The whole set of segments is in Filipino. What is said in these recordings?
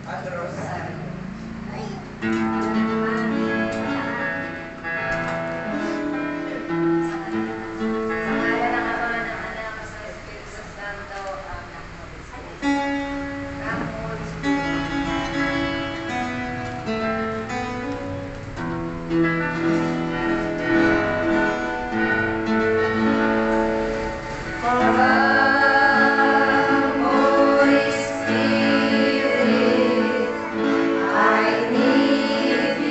Ate Rosa. Holy Spirit, I need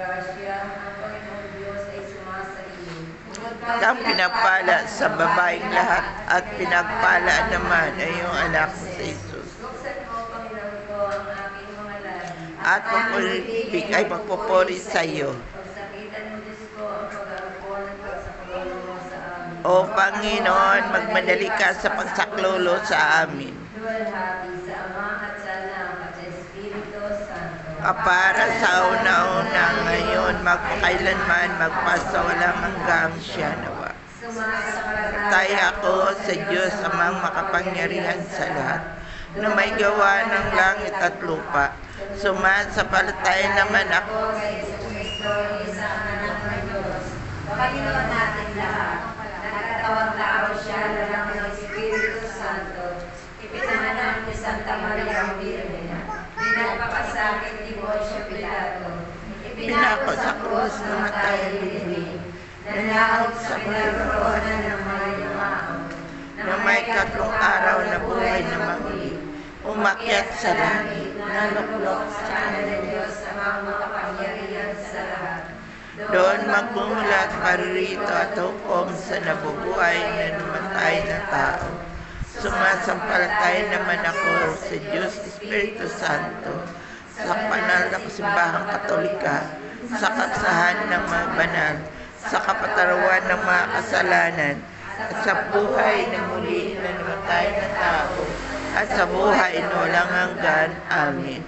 grasya, ang Panginoong Diyos ay sumasa iyo. Kang pinagpala sa babaeng lahat at pinagpala naman ay iyong anak na si Jesus. Buksan mo, Panginoon ko, ang aking mga labi. At pagpupuri ay magpupuri sa iyo. Pagsakitan mo, Diyos ko, ang pag-aapo ng pagsaklolo mo sa amin. O Panginoon, magmadali ka sa pagsaklolo sa amin. Luwalhati sa Ama at sa Anak at sa Espiritu Santo. Para sa una-una ngayon, magpakailanman, magpasawalang hanggang siya nawa. Tay ako sa Diyos amang makapangyarihan sa lahat, na may gawa ng langit at lupa. Sumasampalataya naman ako Kay Jesucristo, isang anak ng Diyos, Panginoon natin lahat, nagkatawang tao siya lang ng Espiritu Santo, ipinanganak ni Santa Maria Virgen, pinagpakasakit ni Poncio Pilato, pinako sa krus, namatay at biniling, nanakot sa pinagkorona ng mga yumao, na may katlong araw na buhay na mahuli, umakyat sa langit, naluklok sa kanan ng Diyos sa mga makapangyarihan sa lahat. doon magmumulat paririto at hukom sa nabubuhay na namatay na tao. Sumasampalataya naman ako sa Diyos Espiritu Santo, sa banal na simbahang Katolika, sa kapsahan ng mga banal, sa kapatawaran ng mga kasalanan, at sa buhay na muli na namatay na tao, at sa buhay na walang hanggan. Amen.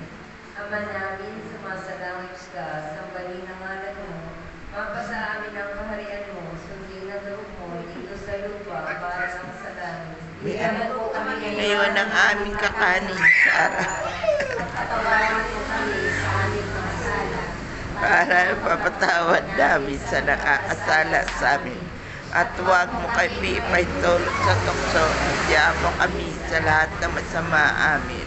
Ama namin, sumasalangit ka, sambahin ang ngalan mo, mapasa amin ang kaharian mo, sundin ang loob mo, dito sa lupa, para lang sa langit. Bigyan mo kami Ngayon ang aming kakanin sa araw, Patawarin mo kami sa aming mga sala, para papatawad namin sa nakakasala sa amin. At huwag mo kay Pipay tulog sa tukso, at mo kami sa lahat ng masama. Amin.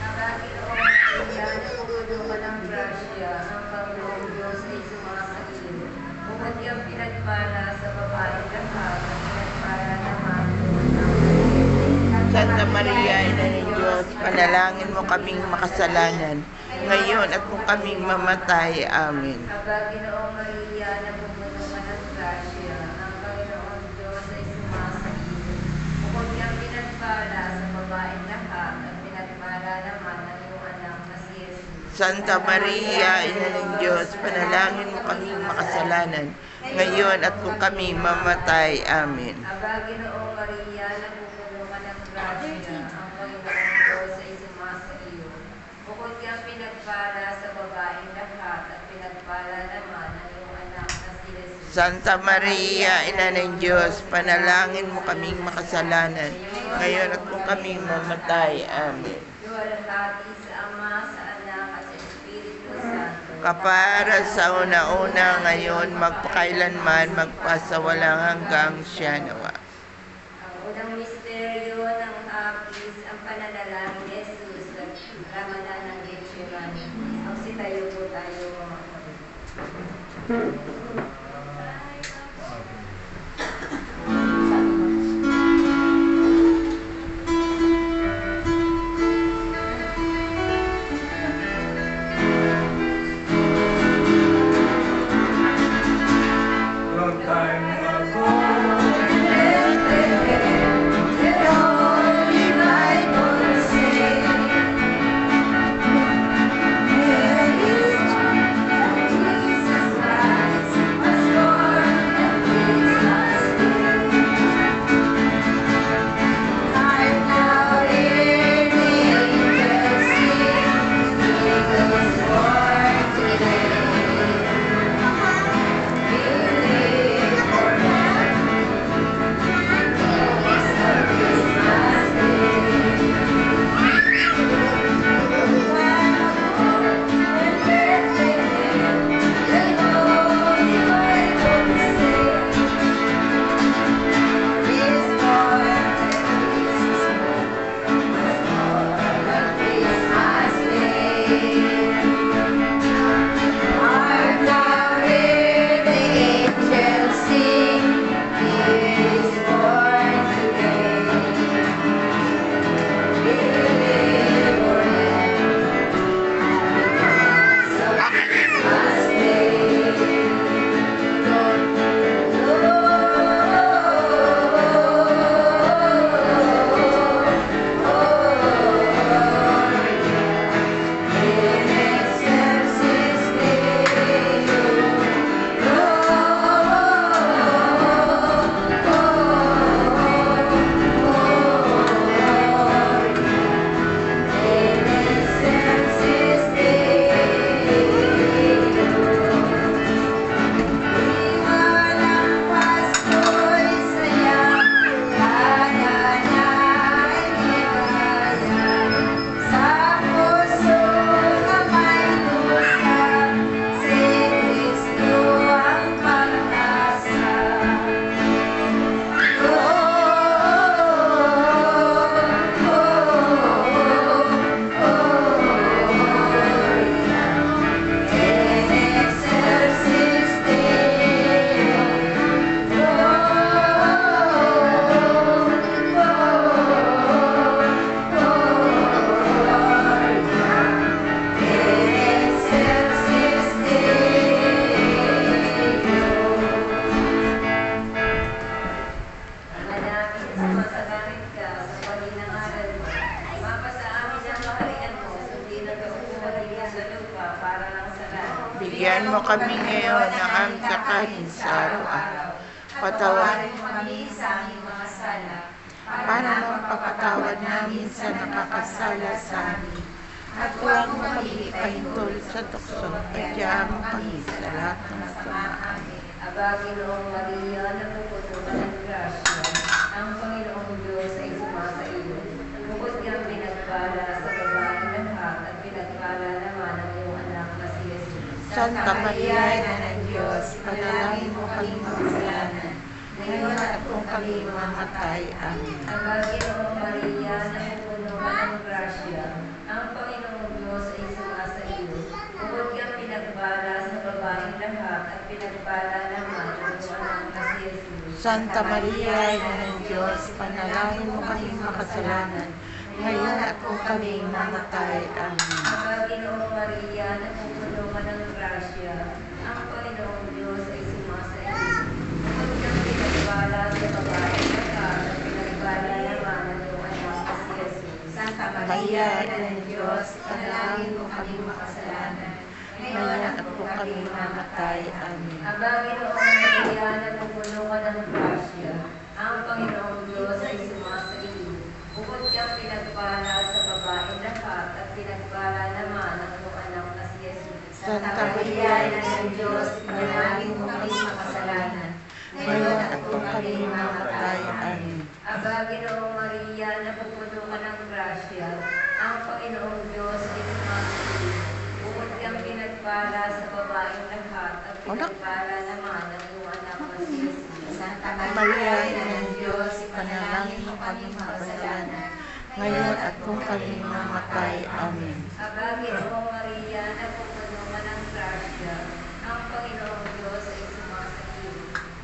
Nabagi o Maria, napupuno ka ng grasya, ang Panginoong Diyos ay sumasa iyo. Bukod kang pinagpala sa babae lahat, at pinagpala naman Santa Maria, Ina ng Diyos, panalangin mo kaming makasalanan, ngayon at kung kaming mamatay. Amin. Nabagi o Maria, napupuno ka ng grasya, ang Panginoong Diyos ay sumasa iyo. Bukod kang pinagpala sa babae lahat, at pinagpala naman ang iyong anak na si Jesus. Santa Maria, Ina ng Diyos, panalangin mo kaming makasalanan, ngayon at kung kami mamatay. Amin. Nabagi o Maria, napupuno ka ng grasya, ang Panginoong Diyos ay sumasa iyo. Bukod kang pinagpala sa babae lahat, at pinagpala naman ang iyong anak na si Jesus. Santa Maria, Ina ng Diyos, panalangin mo kaming makasalanan, ngayon at kung kaming mamatay. Amen. Luwalhati sa Ama, sa Anak, at sa Espiritu Santo. Kapara sa una-una ngayon, magpakailanman, magpasawalang hanggang siya nawa. Ang unang misteryo ng Apis, ang pananalangin ni Jesus sa ramanan ng Getsemani. Ang sitayo po tayo mga kapatid. Long time ago, Jesus Christ, mo kami ngayon ng aming kakanin sa araw-araw. Patawarin mo kami sa aming mga sala, Para mapapatawad namin sa nakakasala sa amin. At huwag mo kami ipahintol sa tukso, kaya mo kami sa lahat ng masama. Amen. Aba, Ginoong Maria, napupuno ka ng grasya, ang Panginoong Diyos ay sumasa iyo. Bukod kang pinagpala sa babae lahat at pinagpala naman ang iyong anak na si Jesus. Santa Maria, Ina ng Diyos, panalangin mo kami makasalanan, ngayon at kung kami mamatay. Amen. Aba, Ginoong Maria, napupuno ka ng grasya, ang Panginoong Diyos ay sumasa iyo. Bukod kang pinagpala sa babaeng lahat at pinagpala naman ang iyong anak na si Jesus. Santa Maria, Ina ng Diyos, panalangin mo kami makasalanan, ngayon at kung kami mamatay. Amen. Aba, Ginoong Maria, napupuno ka ng grasya, ang Panginoong Diyos ay sumasa iyo. Bukod kang pinagpala sa babaeng lahat at pinagpala naman ang iyong anak na si Jesus. Santa Maria, Ina ng Diyos, panalangin mo kami makasalanan, ngayon at kung kami mamatay. Amen. Aba, Ginoong Maria, napupuno ka ng grasya, ang Panginoong Diyos ay sumasa iyo. Bukod kang pinagpala sa babaeng lahat at pinagpala naman ang iyong anak na si Jesus. Santa Maria, Ina ng Diyos, panalangin mo kami makasalanan, ngayon at kung kami mamatay. Amen. Aba, Ginoong Maria, napupuno ka ng grasya, ang Panginoong Diyos ay sumasa iyo. Bukod kang pinagpala sa babaeng lahat at pinagpala naman ang iyong anak na si Jesus. Santa Maria, Ina ng Diyos, panalangin mo kami makasalanan, ngayon at kung kami mamatay. Amen. Aba, Ginoong Maria, napupuno ka ng grasya, ang Panginoong Diyos ay sumasa iyo.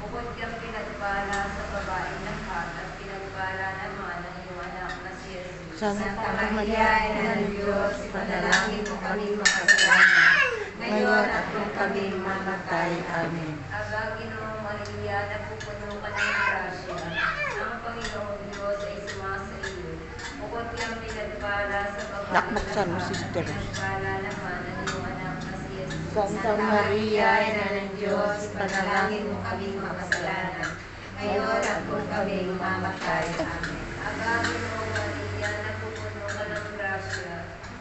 Bukod kang pinagpala sa babaeng lahat at pinagpala naman ang iyong anak na si Jesus. Santa Maria, Ina ng Diyos, panalangin mo kami makasalanan, ngayon at kung kami mamatay. Amen. Aba, Ginoong Maria, napupuno ka ng grasya, ang Panginoong Diyos ay sumasa iyo. Bukod kang pinagpala sa babaeng Nakbuksan mo, lahat, sister. pinagpala naman ang iyong anak na si Jesus. Santa Maria, Ina ng Diyos, panalangin mo kami makasalanan, ngayon at kung kami mamatay. Amen. Aba, Ginoong Maria, napupuno ka ng grasya,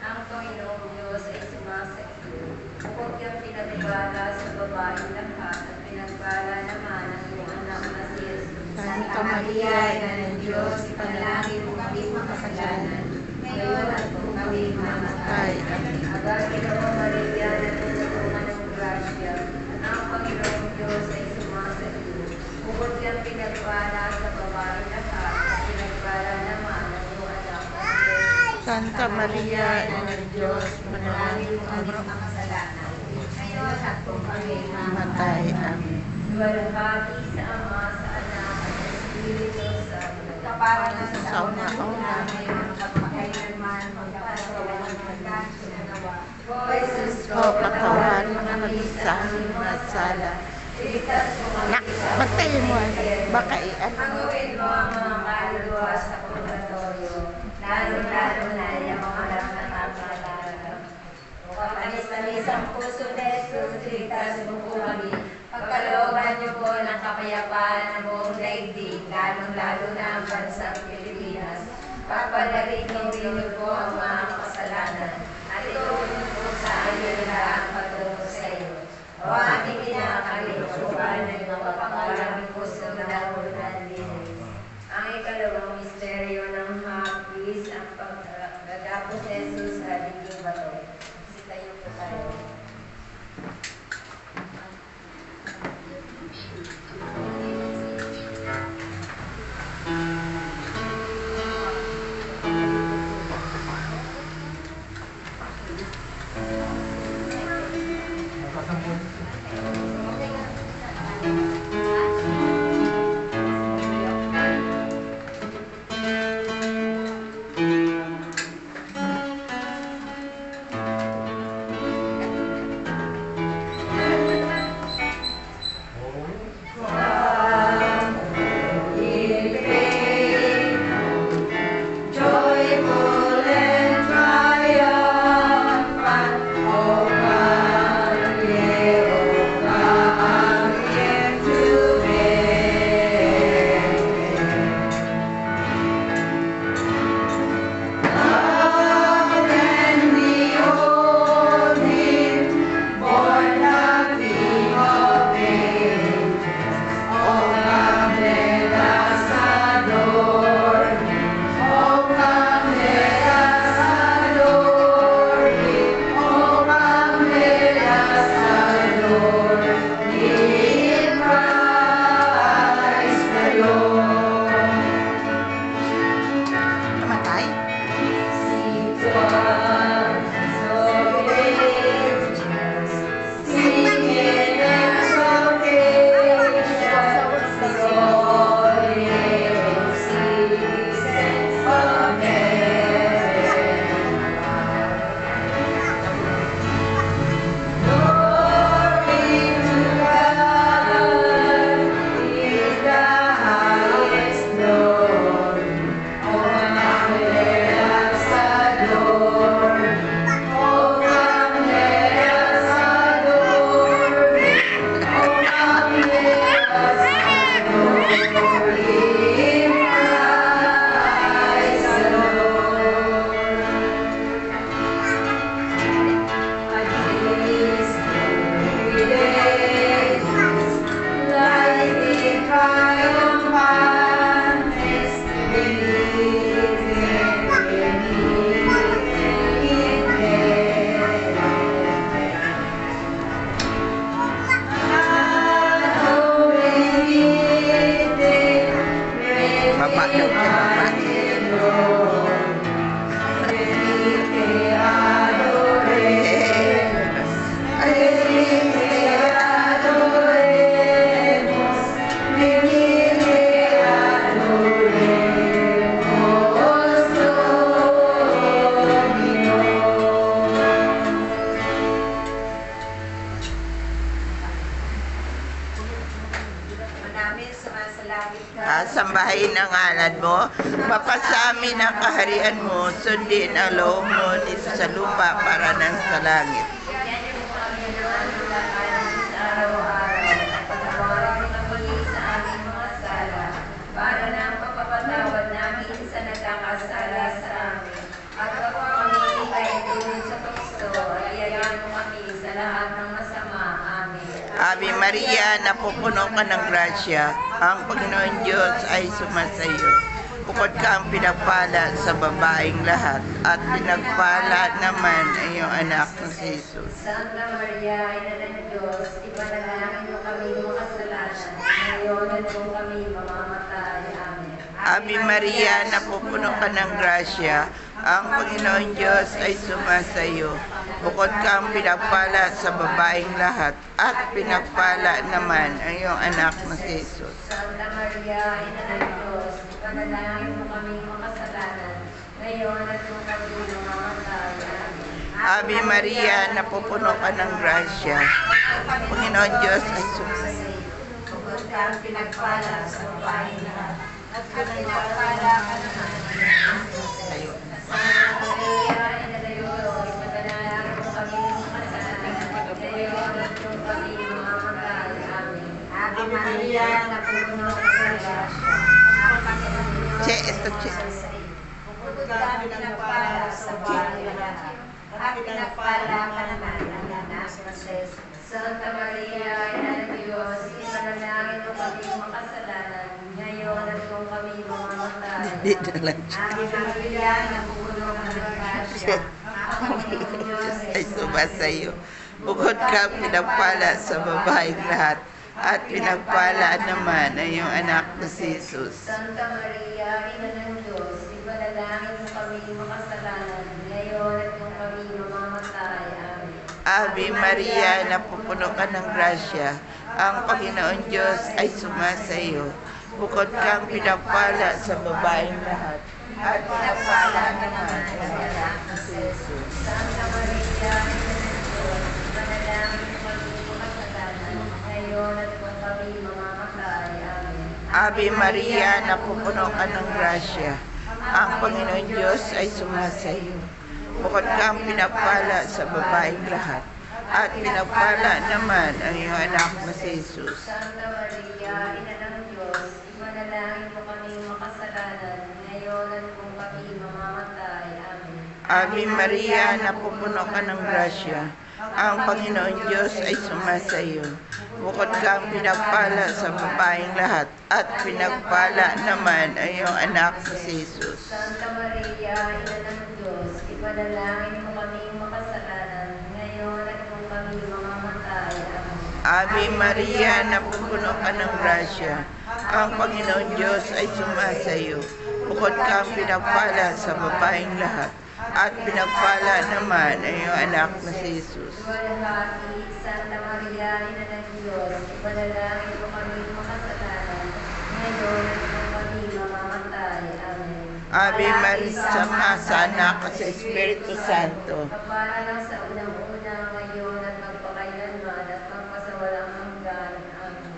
ang Panginoong Diyos ay sumasa iyo. Bukod kang pinagpala sa babaeng lahat at pinagpala naman ang iyong anak na si Jesus. Santa Maria, Ina ng Diyos, panalangin mo kami makasalanan, ngayon at kung kami mamatay. Amen. Aba, Ginoong Maria, napupuno ka ng grasya, ang Panginoong Diyos ay sumasa iyo. Bukod kang pinagpala sa babaeng lahat at pinagpala naman ang iyong anak na si Jesus. Santa Maria, Ina ng Diyos, panalangin mo kami makasalanan, ngayon at kung kami mamatay. Amen. Luwalhati sa Ama, sa Anak, at sa Espiritu Santo. Kaparan na Sa una-una, ngayon at magkailanman, magkakaroon ng pagkasinagawa. O Jesus, o katawan mo kami sa aming mga sala. iligtas mo kami sa Magtayo mo, baka Hanguin mo ang mga kaluluwa sa purgatorio, lalo-lalo na yung mga nakatatalaga. O katanis-tanis ang puso na Jesus, iligtas mo po kami. Pagkalooban niyo po ng kapayapaan ng buong daigdig, lalong-lalo na ang bansang Pilipinas. Papalarinig niyo po ang mga kasalanan, at ituon po sa ayon lahat patungo sa iyo. O ating kinakalimutan ng mga pangalang puso na nakunan din. Ang ikalawang misteryo ng hapis, ang pagdadapos ni Jesus sa diging bato. Sitayo po tayo. Sambahin ang ngalan mo, mapasamin ang kaharian mo, sundin ang loob mo dito sa lupa para ng sa langit. Yan po kami ng alulakan sa araw-araw. Patawarin kami sa aming mga sala, para na ang pagpapatawad namin sa nagkakasala sa amin. At kapag kami ay tulad sa tukso, ay ayaw mo kami sa lahat ng masama. Amen. Ave Maria, napupuno ka ng grasya, ang Panginoon Diyos ay sumasayo. Bukod ka ang pinagpala sa babaeng lahat, at pinagpala naman ay iyong anak na si Jesus. Santa Maria, Ina ng Diyos, ipanalangin mo kami mga kasalanan, ngayon at kung kami mamamatay. Amen. Ave Maria, napupuno ka ng grasya, ang Panginoon Diyos ay sumasayo. Bukod ka ang pinagpala sa babaeng lahat, at pinagpala naman ang iyong anak na si Jesus. Santa Maria, Ina ng Diyos, ipanalangin mo kami mga kasalanan, ngayon at kung kami mamamatay. Amen. Ave Maria, napupuno ka ng grasya, ang Panginoon Diyos ay sumasayo. Bukod ka ang pinagpala sa babaeng lahat, at pinagpala ka naman. Santa Maria, Ina ng Diyos, ipanalangin mo kami mga kasalanan, ngayon at kung kami mamamatay. Amen. Ave Maria, napupuno ka ng grasya, ang Panginoon Diyos Che, esto che. bukod ka ang pinagpala sa babaeng lahat, at pinagpala ka naman ang anak na Jesus. Santa Maria, Ina ng Diyos, ipanalangin mo kami mga kasalanan, ngayon at kung kami mamamatay. Hindi na lang siya. Ave Maria, napupuno ka ng grasya, ang Panginoon Diyos Ay sumasayo. Bukod ka ang pinagpala sa babaeng lahat, at pinagpala naman ang iyong anak na si Jesus. Santa Maria, Ina ng Diyos, ipanalangin mo kami mga kasalanan, ngayon at kung kami mamamatay. Amen. Ave Maria, napupuno ka ng grasya, ang Panginoon Diyos ay sumasayo. Bukod kang pinagpala sa babaeng lahat, at pinagpala naman ang anak na si Jesus. Santa Maria, Ina ng Diyos, ipanalangin mo kami mga kasalanan, ngayon at kung kami mamamatay. Amen. Ave Maria, napupuno ka ng grasya, ang Panginoon Diyos ay sumasayo. Bukod kang pinagpala sa babaeng lahat, at pinagpala naman ang iyong anak na si Jesus. Santa Maria, Ina ng Diyos, ipanalangin mo kami mga kasalanan, ngayon at kung kami mamamatay. Amen. Ave Maria, napupuno ka ng grasya, ang Panginoon Diyos ay sumasayo. Bukod kang pinagpala sa babaeng lahat, at pinagpala naman ang iyong anak na si Jesus. Santa Maria, Ina ng Diyos, ipanalangin mo kami makasalanan, ngayon at kung kami mamamatay. Amen. Ave Maria, napupuno ka ng grasya, ang Panginoon Diyos ay sumasayo. Bukod kang pinagpala sa babaeng lahat, at pinagpala naman ang iyong anak na si Jesus. Luwalhati, Santa Maria, Ina ng Diyos, ipanalangin mo kami makasalanan, ngayon at kung kami mamamatay. Amen. Ave Maria, sama sa anak at sa Espiritu Santo. Kapara lang sa unang-una, ngayon at magpakailanman at magpasawalang hanggan. Amen.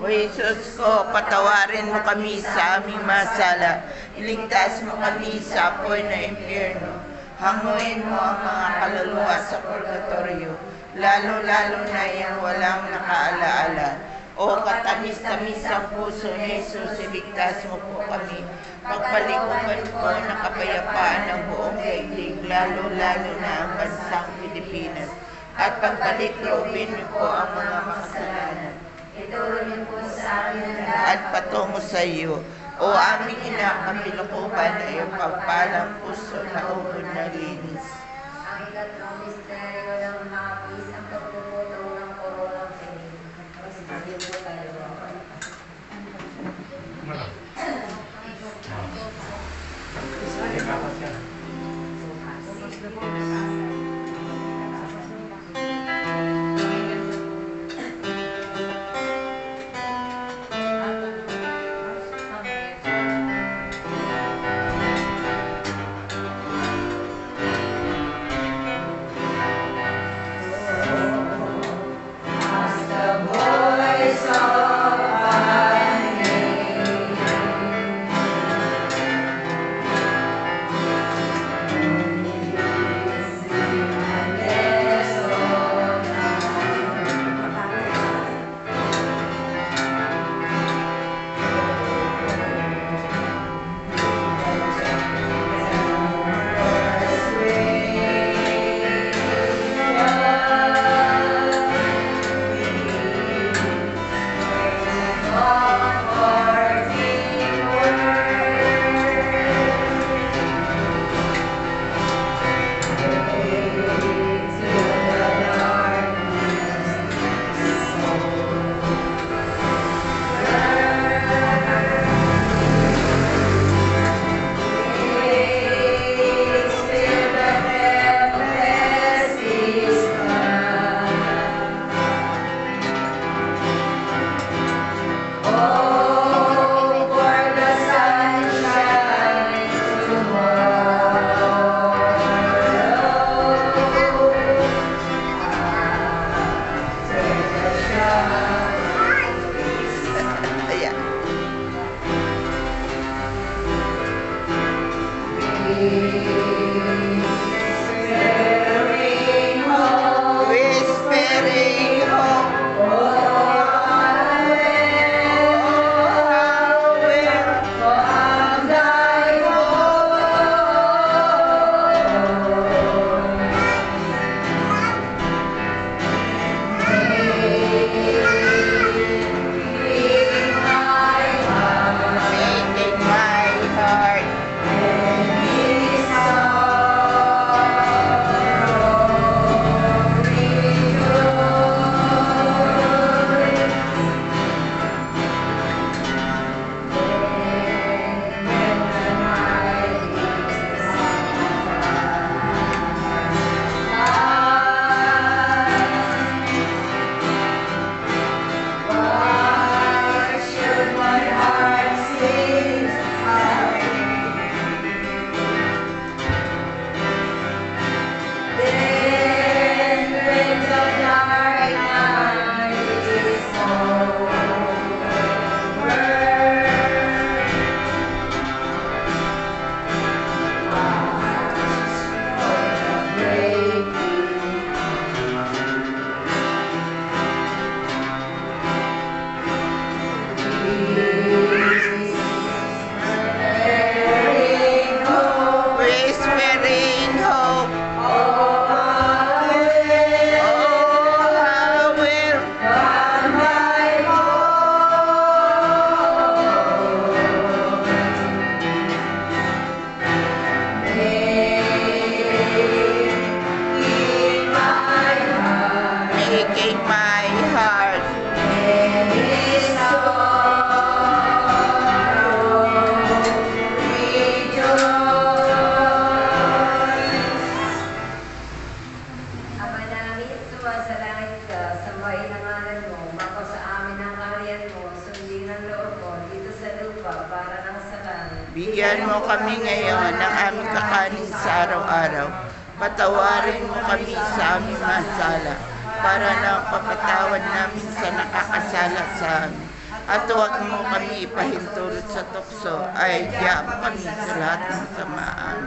O Jesus ko, patawarin mo kami sa aming masala. Iligtas mo kami sa apoy na impyerno. Hanguin mo ang mga kaluluwa sa purgatorio, lalo-lalo na yung walang nakaalaala. O katamis-tamis ang puso ni Jesus, iligtas mo po kami. Pagpalikupan po ng kapayapaan ng buong daigdig, lalo-lalo na ang bansang Pilipinas. At pagbalik loobin niyo po ang mga makasalanan. Ituro niyo po sa amin ang lahat. At patungo sa iyo, o aming ina, kapilukuban na iyong pagpalang puso na ubod na linis. Ang ikatlong misteryo ng hapis, ang pagpuputong ng koronang tinig. Sige po tayo. katiwanan mo, mako sa amin ang kaharian mo, sundin ang loob mo dito sa lupa para nang sa langit. Bigyan mo kami ngayon ng aming kakanin sa araw-araw. Patawarin mo kami sa aming masala para na papatawad namin sa nakakasala sa amin. At huwag mo kami ipahintulot sa tukso, ay diyan kami sa lahat ng samaan.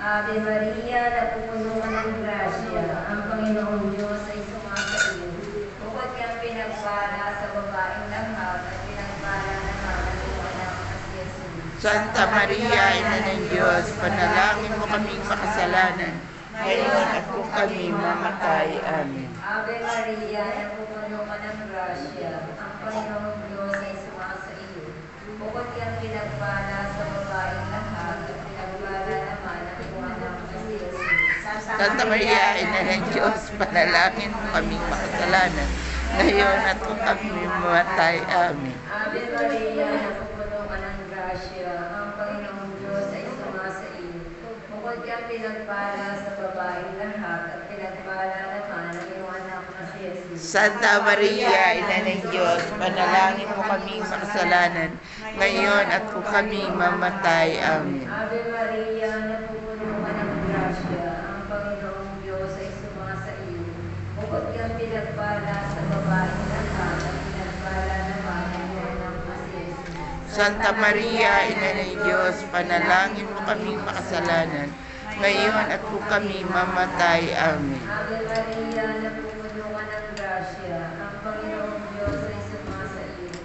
Ave Maria, napupuno ka ng grasya, ang Panginoong Diyos ay sumasa iyo. Bukod kang pinagpala sa babaeng lahat at pinagpala naman ang iyong anak na si Jesus. Santa Maria, Ina ng Diyos, panalangin mo kaming makasalanan, ngayon at kung kami mamatay. Amen. Ave Maria, napupuno ka ng grasya, ang Panginoong Diyos ay sumasa iyo. Bukod kang pinagpala sa babaeng lahat at pinagpala naman ang iyong anak na si Jesus. Santa Maria, Ina ng Diyos, panalangin mo kaming makasalanan, ngayon at kung kami mamatay. Amen. Ave Maria, napupuno ka ng grasya, ang Panginoong Diyos ay sumasa iyo. Bukod kang pinagpala sa babaeng lahat at pinagpala naman ang iyong anak na si Jesus. Santa Maria, Ina ng Diyos, panalangin mo kaming makasalanan, ngayon at kung kami mamatay. Amen. Ave Maria, napupuno ka ng grasya, ang Panginoong Diyos ay sumasa iyo. Bukod kang pinagpala sa babaeng lahat at pinagpala naman ang iyong anak na si Jesus. Santa Maria, Ina ng Diyos, panalangin mo kaming makasalanan, ngayon at kung kami mamatay. Amen. Ave Maria, napupuno ka ng grasya, ang Panginoong Diyos ay sumasa iyo.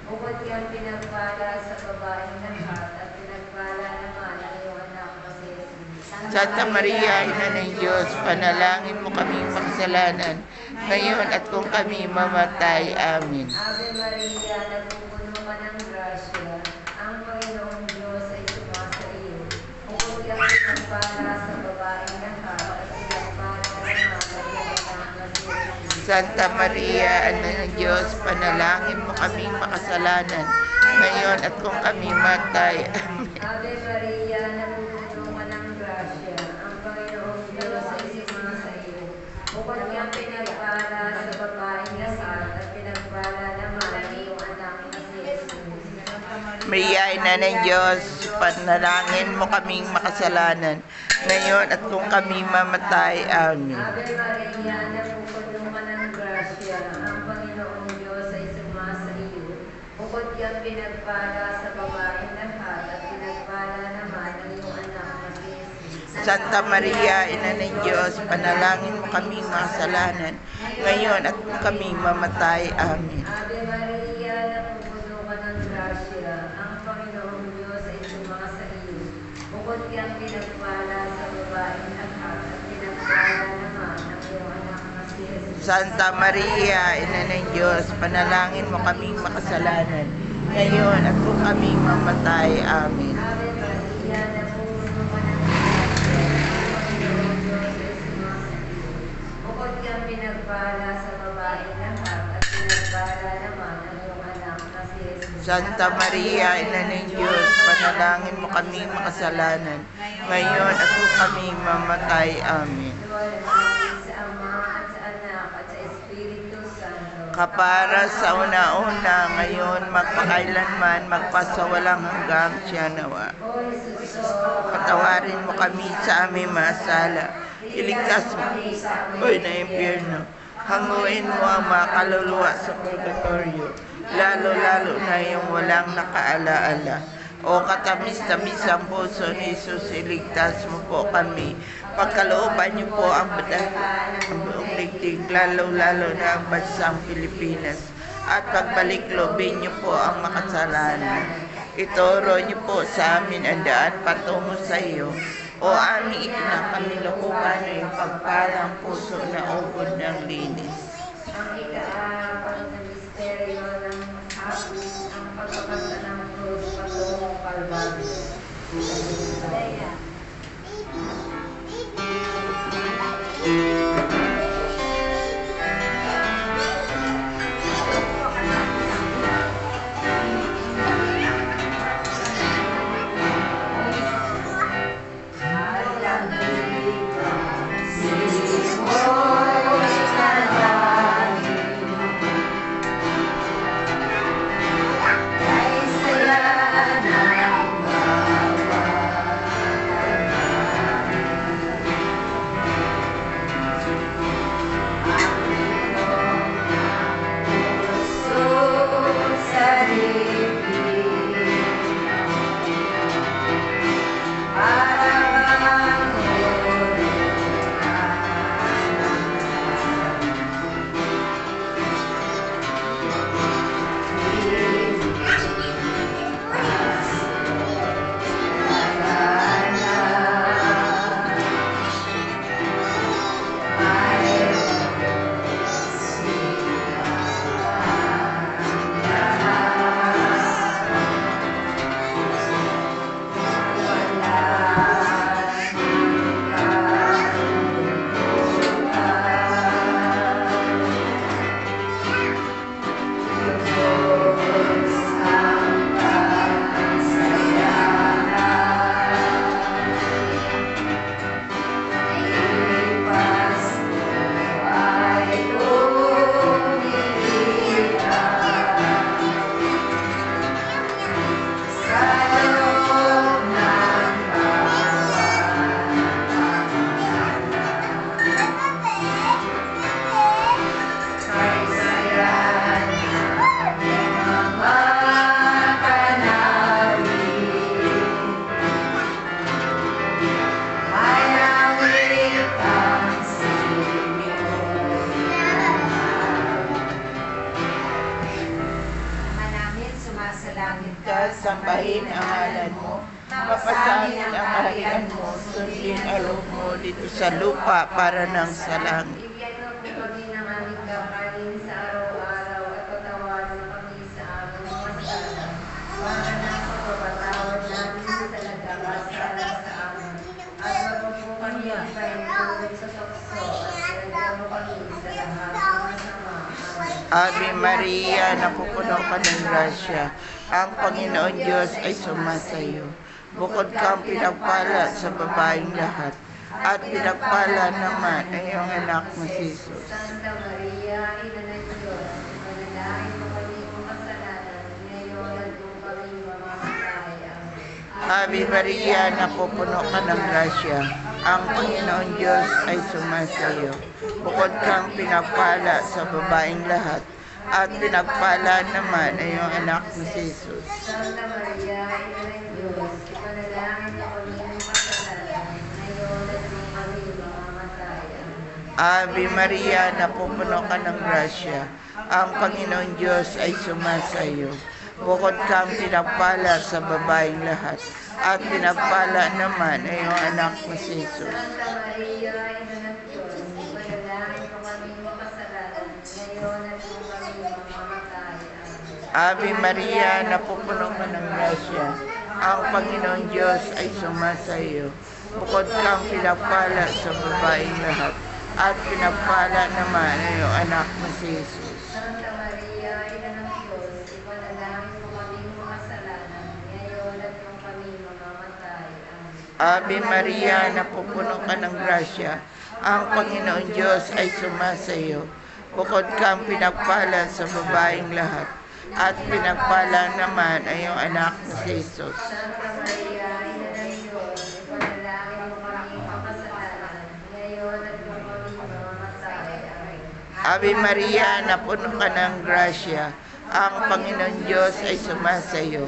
Bukod kang pinagpala sa babaeng lahat at pinagpala naman ang iyong anak na si Jesus. Santa Maria, Ina ng Diyos, panalangin mo kaming makasalanan, ngayon at kung kami mamatay. Amen. Ave Maria, napupuno ka ng grasya, ang Panginoong Diyos ay sumasa iyo. Bukod kang pinagpala sa babaeng lahat at pinagpala naman ang iyong anak na si Jesus. Santa Maria, Ina ng Diyos, panalangin mo kaming makasalanan, ngayon at kung kami matay. Amen. Ave Maria, napupuno ka ng grasya, ang Panginoong Diyos ay sumasa iyo. Bukod kang pinagpala sa babaeng lahat at pinagpala naman ang iyong anak na si Jesus. Maria, Ina ng Diyos, panalangin mo kaming makasalanan, ngayon at kung kami mamatay. Amen. Ave Maria, napupuno ka ng grasya, ang Panginoong Diyos ay sumasa iyo. Bukod kang pinagpala sa babaeng lahat at pinagpala naman ang iyong anak na si Jesus. Santa Maria, Ina ng Diyos, panalangin mo kaming makasalanan, ngayon at kung kami mamatay. Amen. Ave Maria, napupuno ka ng grasya, ang Panginoong Diyos ay sumasa iyo. Bukod kang pinagpala sa babaeng lahat at pinagpala naman ang iyong anak na si Jesus. Santa Maria, Ina ng Diyos, panalangin mo kaming makasalanan, ngayon at kung kami mamatay. Amen. Ave Maria, napupuno ka ng grasya, ang Panginoong Diyos ay sumasa iyo. Bukod kang pinagpala sa babaeng lahat at pinagpala naman ang iyong anak na si Jesus. Santa Maria, Ina ng Diyos, panalangin mo kaming makasalanan, ngayon at kung kami mamatay. Amen. Luwalhati sa Ama at sa Anak at sa Espiritu Santo. Kapara sa una-una, ngayon, magpakailanman, magpasawalang hanggang siya nawa. O Jesus, Patawarin mo kami sa aming masala. Iligtas mo oy na impyerno. Hanguin mo ang mga kaluluwa sa purgatorio, lalo-lalo na yung walang nakaalaala. O katamis-tamis ang puso ni Jesus, iligtas mo po kami. Pagkalooban niyo po ang buong ligtig, lalo-lalo na ang bansang Pilipinas. At pagbalik lobin niyo po ang makasalanan. Ituro niyo po sa amin ang daan patungo sa iyo. O aming ipinakamilokuhan na yung pagpalang puso na ubod ng linis. ang ika-apat na misteryo ng hapis, ang pagpapasa ng krus patungong Kalbaryo. Daya. lumapit ka, sambahin ang ngalan mo, mapasanin ang kaharian mo, sundin ang loob mo dito sa lupa para ng sa langit. Bigyan mo po kami ng aming kakanin sa araw-araw at patawarin kami sa aming mga sala. Para ng pagpapatawad namin sa nagkakasala sa amin. At wag mo po kami ipaintulot sa tukso at ilagyan mo kami sa lahat ng masama. Amen. Ave Maria, napupuno ka ng grasya, ang Panginoon Diyos ay sumasayo. Bukod kang pinagpala sa babaeng lahat, at pinagpala naman ang iyong anak na si Jesus. Santa Maria, Ina ng Diyos, ipanalangin mo kami kung kasalanan, ngayon at kung kami mamamatay. Amen. Ave Maria, napupuno ka ng grasya, ang Panginoon Diyos ay sumasayo. Bukod kang pinagpala sa babaeng lahat, at pinagpala naman ang iyong anak na si Jesus. Santa Maria, Ina ng Diyos, ipanalangin mo kami kung kasalanan, ngayon at kung kami mamamatay. Amen. Ave Maria, napupuno ka ng grasya, ang Panginoon Diyos ay sumasayo. Bukod kang pinagpala sa babaeng lahat, at pinagpala naman ang iyong anak na si Jesus. Santa Maria, Ina ng Diyos, ipanalangin mo kami kung kasalanan, ngayon at kung kami mamamatay. Amen. Ave Maria, napupuno ka ng grasya, ang Panginoon Diyos ay sumasayo. Bukod kang pinagpala sa babaeng lahat, at pinagpala naman ang iyong anak na si Jesus. Santa Maria, Ina ng Diyos, ipanalangin mo kami kung kasalanan, ngayon at kung kami mamamatay. Amen. Ave Maria, napupuno ka ng grasya, ang Panginoon Diyos ay sumasayo. Bukod kang pinagpala sa babaeng lahat, at pinagpala naman ang iyong anak na si Jesus. Santa Maria, Ina ng Diyos, ipanalangin mo kami kung kasalanan, ngayon at kung kami mamamatay. Amen. Ave Maria, napuno ka ng grasya, ang Panginoon Diyos ay sumasayo.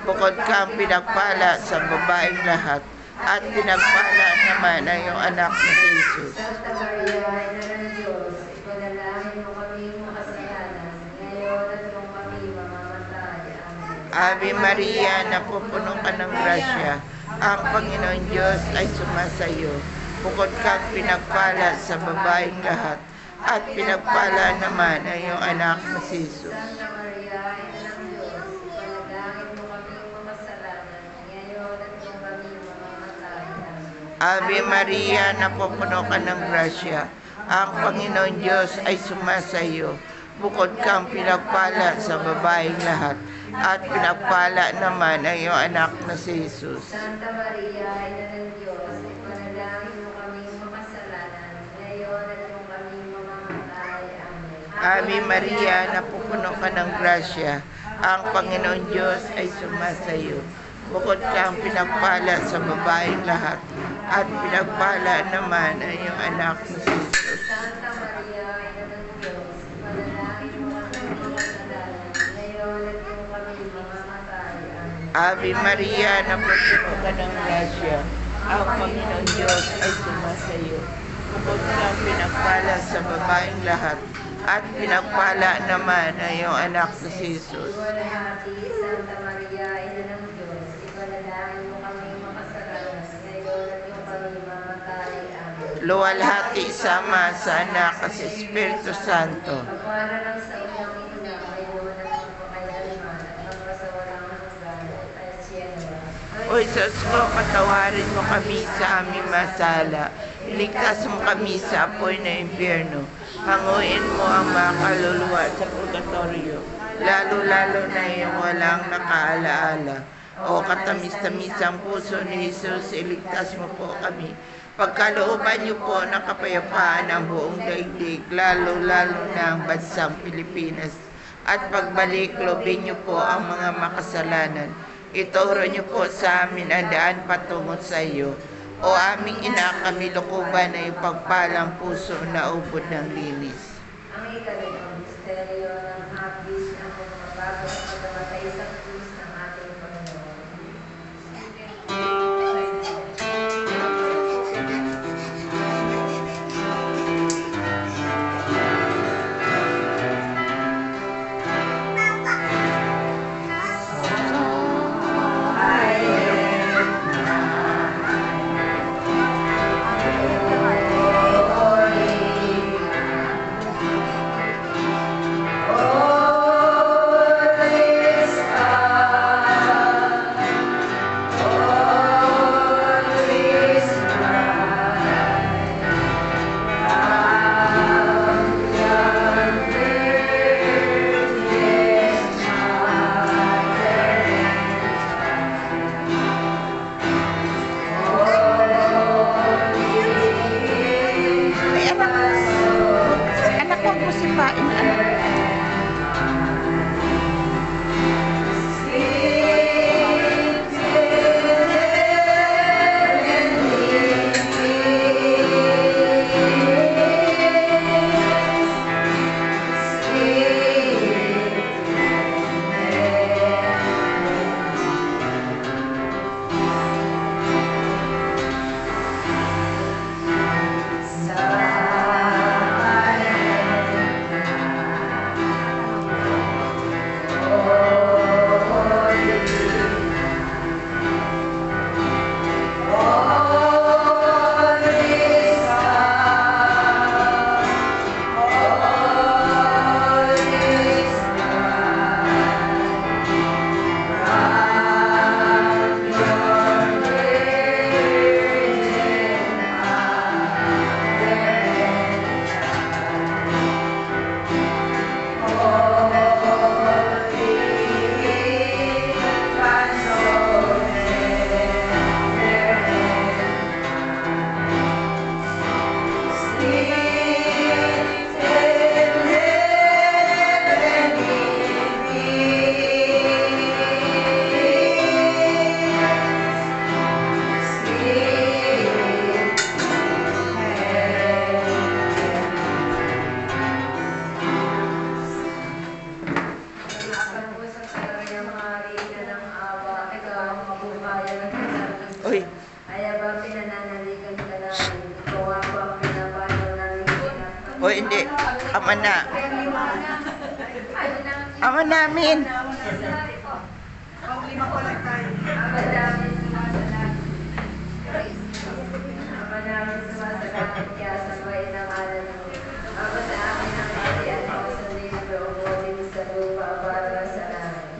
Bukod kang pinagpala sa babaeng lahat, at pinagpala naman ang iyong anak na si Jesus. Santa Maria, Ina ng Diyos, ipanalangin mo kami kung kasalanan, ngayon at kung kami mamamatay. Amen. Ave Maria, napupuno ka ng grasya, ang Panginoon Diyos ay sumasayo. Bukod kang pinagpala sa babaeng lahat, at pinagpala naman ang iyong anak na si Jesus. Santa Maria, Ina ng Diyos, ipanalangin mo kami kung kasalanan, ngayon at kung kami mamamatay. Amen. Ave Maria, napupuno ka ng grasya, ang Panginoon Diyos ay sumasayo. Bukod kang pinagpala sa babaeng lahat, at pinagpala naman ang iyong anak na si Jesus. Santa Maria, Ina ng Diyos, ipanalangin mo kami kung kasalanan, ngayon at kung kami mamamatay. Amen. Ave Maria, napupuno ka ng grasya, ang Panginoon Diyos ay sumasayo. Bukod kang pinagpala sa babaeng lahat, at pinagpala naman ang iyong anak na si Jesus. Santa Maria, Ina ng Diyos, ipanalangin mo kami kung kasalanan, ngayon at kung kami mamamatay. Amen. Ave Maria, napupuno ka ng grasya, ang Panginoon Diyos ay sumasayo. Bukod kang pinagpala sa babaeng lahat, at pinagpala naman ang iyong anak na si Jesus. Luwalhati, Santa Maria, Ina ng Diyos, ipanalangin mo kami kung kasalanan, ngayon at kung kami mamamatay. Amen. Luwalhati sama sa Anak at sa Espiritu Santo. Pagpala lang sa unang ina, ngayon at magpakailanman, at magpasawalang hanggan, at siyempre. O Diyos ko, patawarin mo kami sa aming masala. Iligtas mo kami sa apoy na impyerno. Hanguin mo ang mga kaluluwa sa purgatorio, lalo-lalo na yung walang nakaalaala. O katamis-tamisang puso ni Jesus, iligtas mo po kami. Pagkalooban niyo po ng kapayapaan ang buong daigdig, lalo-lalo na ang bansang Pilipinas. At pagbalik, lobin niyo po ang mga makasalanan. Ituro niyo po sa amin ang daan patungo sa iyo. O aming ina, kami lukuban na ipagpalang puso na ubod ng linis. Ang ikalawang misteryo ng hapis ng pagbabago sa pagkamatay sa krus ng ating Panginoon. Mana. Ama namin. Lima ko lang tayo.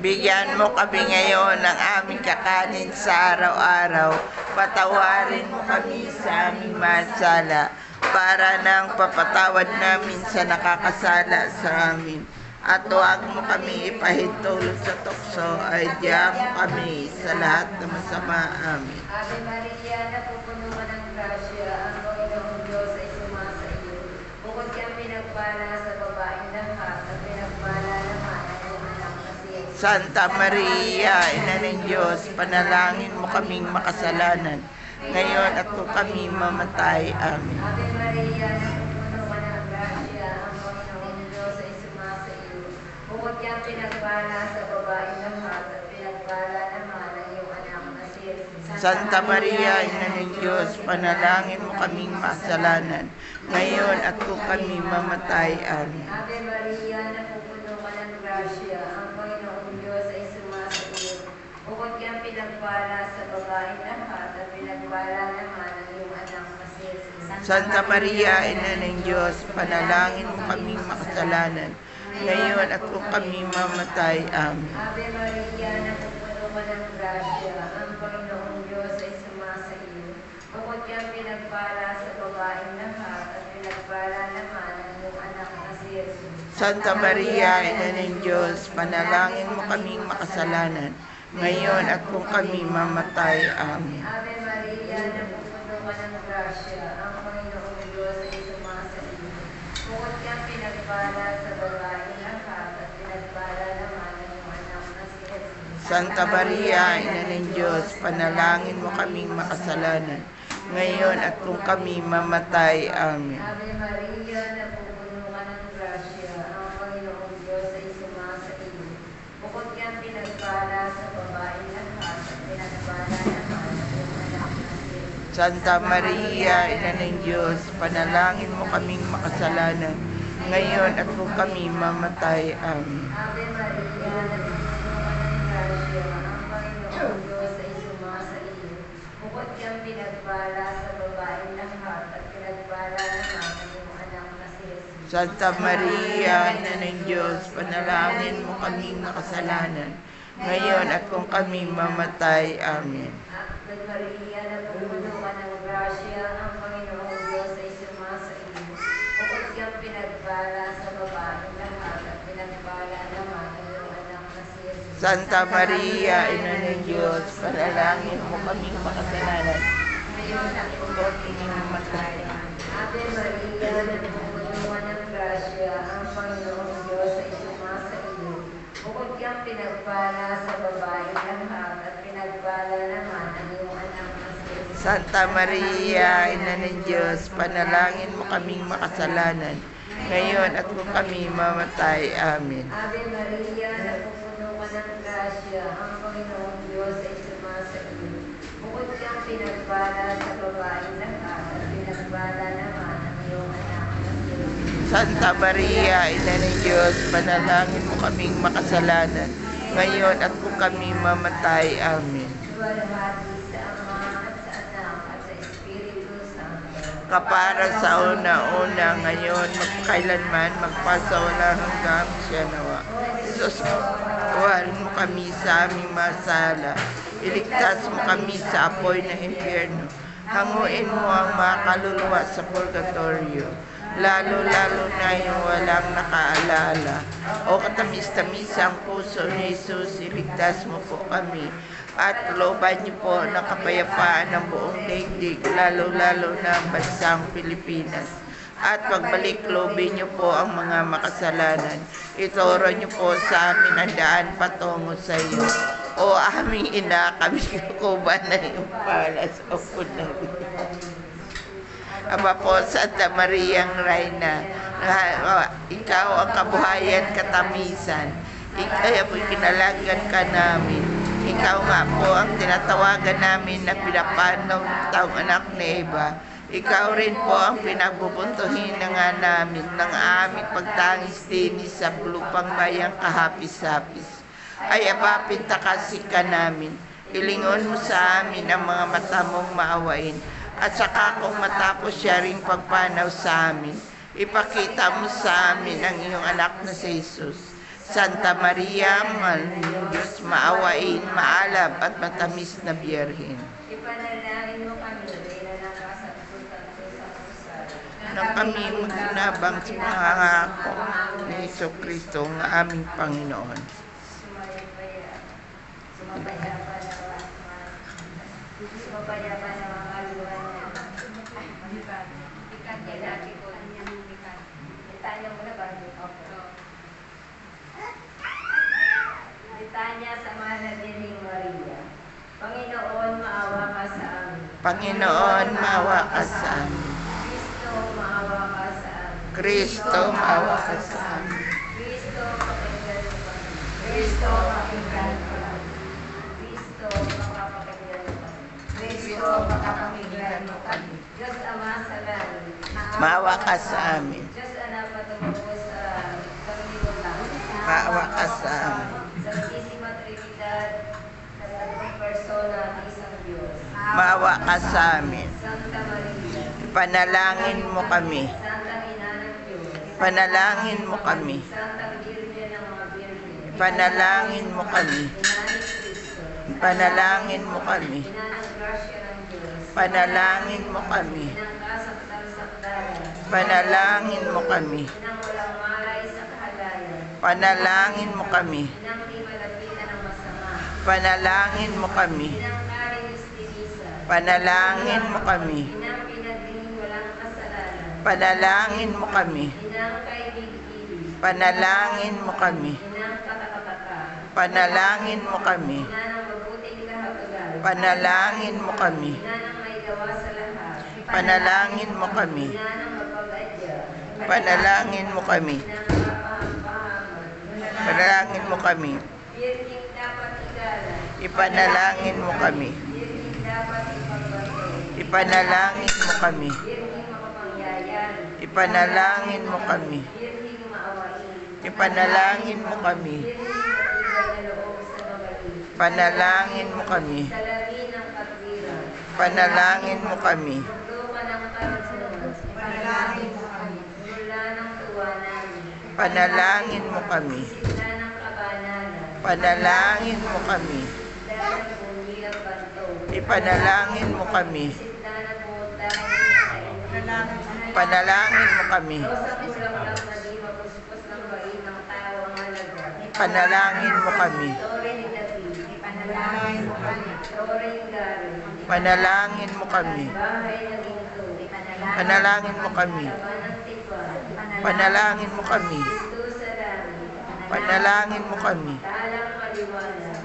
Bigyan mo kami ngayon ng aming kakanin sa araw-araw. Patawarin mo kami sa aming masala para nang papatawad namin sa nakakasala sa amin. At huwag mo kami ipahintulot sa tukso, ay diyan mo kami sa lahat ng masama. Amin. Ave Maria, napupuno ka ng grasya, ang Panginoong Diyos ay sumasa iyo. Bukod kang pinagpala sa babaeng lahat, at pinagpala naman ang iyong anak na si Jesus. Santa Maria, Ina ng Diyos, panalangin mo kaming makasalanan, ngayon at kung kami mamatay. Amen. Ave Maria, napupuno ka ng grasya, ang Panginoong Diyos ay sumasa iyo. Bukod kang pinagpala sa babaeng lahat, at pinagpala naman ang iyong anak na si Jesus. Santa Maria, Ina ng Diyos, panalangin mo kaming makasalanan, ngayon at kung kami mamatay. Amen. Ave Maria, napupuno ka ng grasya, ang Panginoong Diyos ay sumasa iyo. Bukod kang pinagpala sa babaeng lahat, at pinagpala naman ang iyong anak na si Jesus. Santa Maria, Ina ng Diyos, panalangin mo kaming makasalanan, ngayon at kung kami mamatay. Amen. Ave Maria, napupuno ka ng grasya, ang Panginoong Diyos ay sumasa iyo. Bukod kang pinagpala sa babaeng lahat, at pinagpala naman ang iyong anak na si Jesus. Santa Maria, Ina ng Diyos, panalangin mo kaming makasalanan, ngayon at kung kami mamatay. Amen. Ave Maria, napupuno ka ng grasya, ang Panginoong Diyos ay sumasa iyo. Bukod kang pinagpala sa babaeng lahat, at pinagpala naman ang iyong anak na si Jesus. Santa Maria, Ina ng Diyos, panalangin mo kaming makasalanan, ngayon at kung kami mamatay. Amen. Ave Maria, napupuno ka ng grasya, ang Panginoong Diyos ay sumasa iyo. Bukod kang pinagpala sa babaeng lahat, at pinagpala naman ang iyong anak na si Jesus. Santa Maria, Ina ng Diyos, panalangin mo kaming makasalanan, ngayon at kung kami mamatay. Amen. Ave Maria, napupuno ka ng grasya, ang Panginoong Diyos ay sumasa iyo. Bukod kang pinagpala sa babaeng lahat, at pinagpala naman ang iyong anak na si Jesus. Santa Maria, Ina ng Diyos, panalangin mo kaming makasalanan, ngayon at kung kami mamatay. Amen. Ave Maria, napupuno ka ng grasya, ang Panginoong Diyos ay sumasa iyo. Bukod kang pinagpala sa babaeng lahat, at pinagpala naman ang iyong anak na si Jesus. Santa Maria, Ina ng Diyos, panalangin mo kaming makasalanan, Ngayon at kung kami mamatay. Ave Maria, napupuno ka ng grasya, ang Panginoong Diyos ay sumasa iyo. Bukod kang pinagpala sa babaeng lahat, at pinagpala naman ang iyong anak na si Jesus. Santa Maria, Ina ng Diyos, panalangin mo kaming makasalanan, ngayon at kung kami mamatay. Amen. Ave Maria, napupuno ka ng grasya, ang Panginoong Diyos ay sumasa iyo. Bukod kang pinagpala sa babaeng lahat, at pinagpala naman ang iyong anak na si Jesus. Santa Maria, Ina ng Diyos, panalangin mo kaming makasalanan, ngayon at kung kami mamatay. Amen. Luwalhati sa Ama at sa Anak at sa Espiritu Santo. Kapara sa una-una, ngayon, magpakailanman, magpasawalang hanggang siya nawa. Diyos, tawarin mo kami sa aming masala. Iligtas mo kami sa apoy ng impyerno. Hanguin mo ang mga kaluluwa sa purgatorio, lalo-lalo na yung walang nakaalala. O katamis-tamis ang puso ni Jesus, iligtas mo po kami. At looban niyo po ng kapayapaan ng buong daigdig, lalo-lalo na ang bansang Pilipinas. At pagbalik, loobin niyo po ang mga makasalanan. Ituro niyo po sa amin ang daan patungo sa iyo. O aming ina, kami kukuba na yung palas o punang. Aba po, Santa Mariang Reyna, ikaw ang kabuhayan katamisan. Ikaw po kinalagan ka namin. Ikaw nga po ang tinatawagan namin na pinapanaw ng taong anak ni Eva. Ikaw rin po ang pinagbubuntuhin na nga namin ng aming pagtangis dinis sa lupang bayang kahapis-hapis. Ay abapin takasi ka namin. Ilingon mo sa amin ang mga mata mong maawain. At saka kung matapos siya ring pagpanaw sa amin, ipakita mo sa amin ang iyong anak na si Jesus. Santa Maria, Mahal ng Diyos, maawain, maalab at matamis na Biyerhen. Ipanalangin mo kami, dahil na nakasagputan ko sa pusat. Na kami magnabang sa pangangako ni Jesucristo ng aming Panginoon. Sumabaya pa na mga kaluhan niya. Ikan niya natin ko. Litanya mo na ba? Litanya sa mahal na dining Maria. Panginoon, maawa ka sa amin. Panginoon, maawa ka sa amin. Kristo, maawa ka sa amin. Kristo, maawa ka sa amin. Kristo, pakinggan mo kami. Kristo, pakinggan mo kami. Kristo, makapakinggan mo kami. Kristo, makapakinggan mo kami. Diyos Ama sa langit, Maawa ka sa amin. Diyos Anak, patungo sa Panginoon. Maawa ka sa amin. Sa Santísima Trinidad, na tatlong persona ng isang Diyos. Maawa ka sa amin. Santa Maria, Panalangin mo kami. Santa Ina ng Diyos. Panalangin mo kami. Santa Virgen ng mga Birhen. Panalangin mo kami. Ina ni Cristo. Panalangin mo kami. Ina ng grasya ng Diyos. Panalangin mo kami. Inang kasakdal-sakdalan. Panalangin mo kami. Inang walang malay sa kahalayan. Panalangin mo kami. Inang di malapitan ng masama. Panalangin mo kami. Inang karinis tinisa. Panalangin mo kami. Inang pinagdingin walang kasalanan. Panalangin mo kami. Inang kaibig-ibig. Panalangin mo kami. Inang katakataka. Panalangin mo kami. Inang mabuting kahagagal. Panalangin mo kami. Inang may gawa sa lahat. Panalangin mo kami. Inang mapag-adya. Panalangin mo kami. Inang kapaham-pahaman. Panalangin mo kami. Birning dapat igalan. Ipanalangin mo kami. Birning dapat ipagbato. Ipanalangin mo kami. Birning makapangyayari. Ipanalangin mo kami. Birning maawain. Ipanalangin mo kami. Birning matibay na loob sa magaling. Panalangin mo kami. Salamin ng katwiran. Panalangin mo kami. Lupa ng karunungan. Panalangin mo kami. Mula ng tuwa namin. Panalangin mo kami. Sila ng kabananan. Panalangin mo kami. Sila ng bumi at banto. Ipanalangin mo kami. Sila ng bumuntang sa inyo. Panalangin mo kami. Rosang bulaklak na di mapuspos ng bain ng tao ang halaga. Panalangin mo kami. Tore ni David. Panalangin mo kami. Tore ni Garo. Panalangin mo kami. Bahay ng ginto. Panalangin mo kami. Laman ng tikwan. Panalangin mo kami. Ito sa langit. Panalangin mo kami. Talang kaliwanag.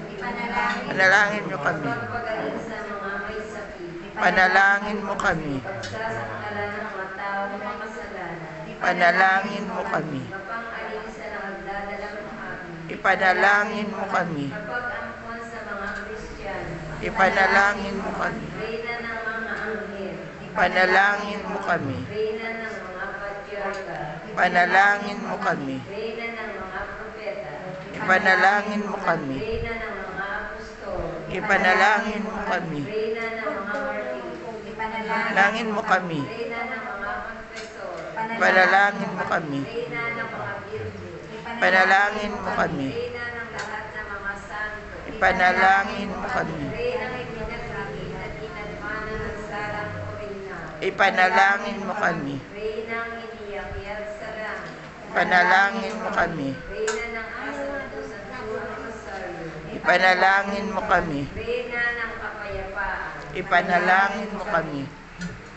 Panalangin mo kami. Pagpagaling sa mga may sakit. Panalangin mo kami. Pagsasakala ng mga tao ng mga kasalanan. Panalangin mo kami. Mapang-alin sa nagdadalang amin. Ipanalangin mo kami. Mapag-ampon sa mga Kristiyano. Ipanalangin mo kami. Reyna ng mga anghel. Panalangin mo kami. Reyna ng mga patriarka. Panalangin mo kami. Reyna ng mga propeta. Ipanalangin mo kami. Reyna ng mga apostol. Ipanalangin mo kami. Reyna ng mga martir. Panalangin mo kami. Reyna ng mga confessor. Panalangin mo kami. Reyna ng mga birhen. Panalangin mo kami. Reyna ng lahat ng mga santo. Ipanalangin mo kami. Reyna ng ipinagpigil at inadmana ng sarang original. Ipanalangin mo kami. Reyna ng iniyakyat sa langit. Panalangin mo kami. Reyna ng asa ng Santo Rosario. Ipanalangin mo kami. Reyna ng kapayapaan. Ipanalangin mo kami.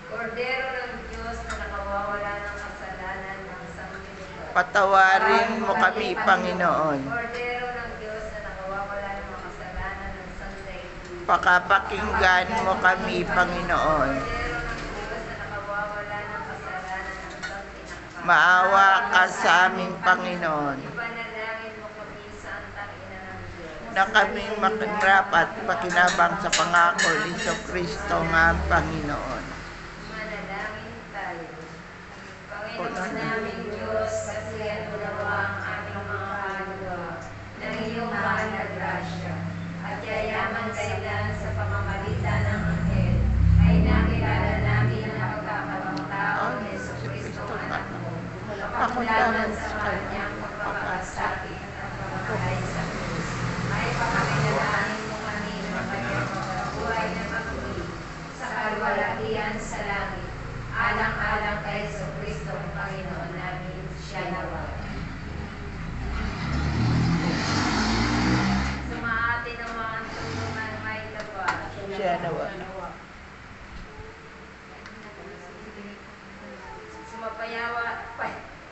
Kordero ng Diyos na nakawawala ng kasalanan ng sanglibutan. Patawarin mo kami, Panginoon. Kordero ng Diyos na nakawawala ng mga kasalanan ng sanlibutan. Pakapakinggan mo kami, Panginoon. Kordero ng Diyos na nakawawala ng kasalanan ng sanlibutan. Maawa ka sa aming Panginoon. Ipanalangin mo kami, Santa Ina ng Diyos. Na kaming makinrapat pakinabang sa pangako ni Jesucristo nga ang Panginoon. Manalangin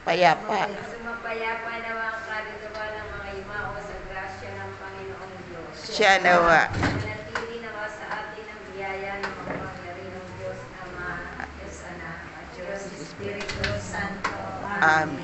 payapa. Sumapayapa nawa ang kaluluwa ng mga yumao sa grasya ng Panginoong Diyos. Siya nawa. Manatili nawa sa atin ang biyaya ng makapangyarihang Diyos Ama, Diyos Anak, at Diyos Espiritu Santo. Amen.